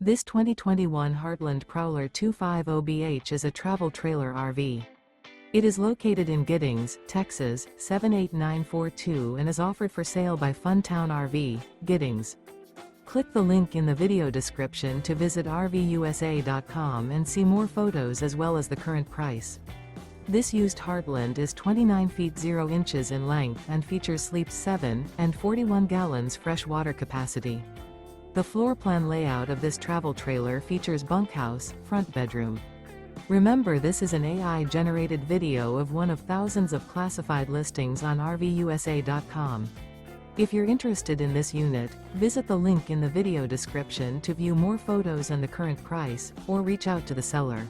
This 2021 Heartland Prowler 250BH is a travel trailer RV. It is located in Giddings, Texas, 78942 and is offered for sale by Funtown RV, Giddings. Click the link in the video description to visit RVUSA.com and see more photos as well as the current price. This used Heartland is 29 feet 0 inches in length and features sleeps 7 and 41 gallons fresh water capacity. The floor plan layout of this travel trailer features bunkhouse, front bedroom. Remember, this is an AI-generated video of one of thousands of classified listings on RVUSA.com. If you're interested in this unit, visit the link in the video description to view more photos and the current price, or reach out to the seller.